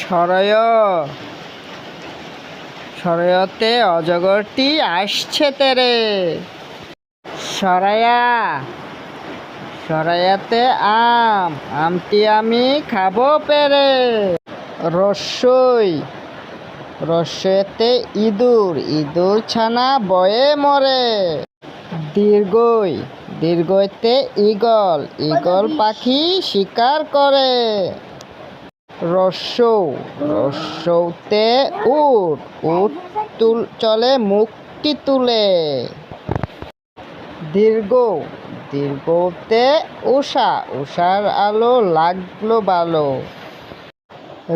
সরয় সরয়তে অজগরটি আসছে তেরে। সরায়া সরায়াতে আম, আমটি আমি খাবো পেরে। রস্যই রস্যতে ইঁদুর, ইঁদুর ছানা বয়ে মরে। দীর্ঘই দীর্ঘইতে ঈগল, ঈগল পাখি শিকার করে। রস্যৌ রস্যৌতে উট, উট চলে মুখটি তুলে। দীর্ঘ দীর্ঘতে উষা, উষার আলো লাগলো ভালো।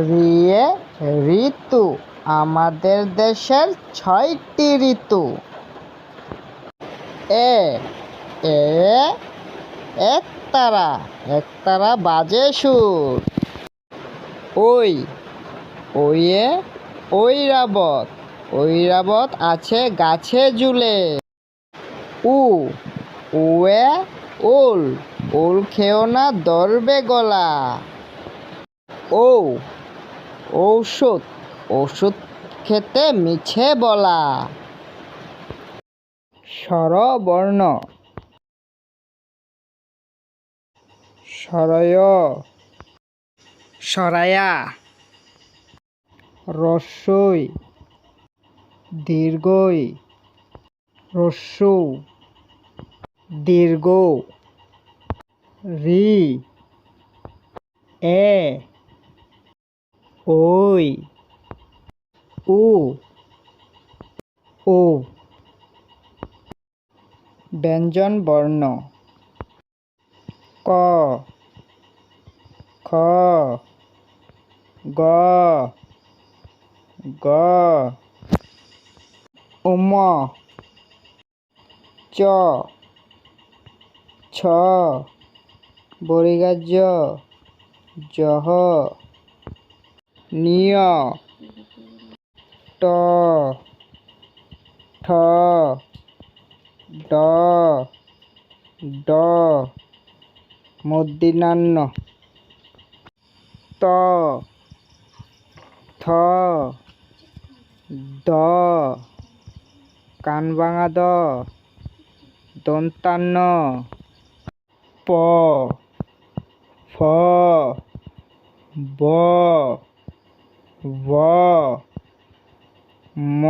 রিয়ে ঋতু, আমাদের দেশের 6টি ঋতু। এ এ একতারা, একতারা বাজে সুর। ওই ওইয়ে ঐরাবত, ঐরাবত আছে গাছে ঝুলে। উ উয়ে ওল, ওল খেও না ধরবে গলা। ও ঔষধ, ওষুধ খেতে মিছে বলা। স্বরবর্ণ সরয় সরায়া, রস্যই দীর্ঘই রস্যৌ, দীর্ঘ রি এ ওই উ ও। ব্যঞ্জন বর্ণ ক খ গ গ উম চ ছ বর্গীয় জহ নিয় ট ঠ ড ড মূর্ধন্য ত থ দ কানভাঙা দ দন্তান্ন প ফ ব ভ ম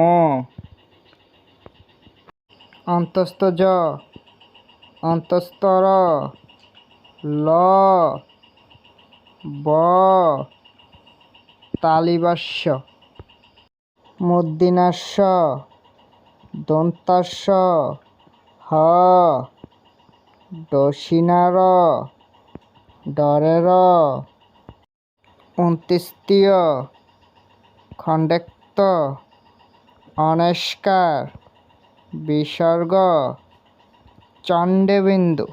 অন্তস্থ জ অন্তস্তর ল ব তালিবাস্য মূর্ধন্যাস্য দন্তাস্য হ দশিনার ডরের অন্ত্যেষ্টিয় খণ্ডাক্ত অনস্কার বিসর্গ চণ্ডবিন্দু।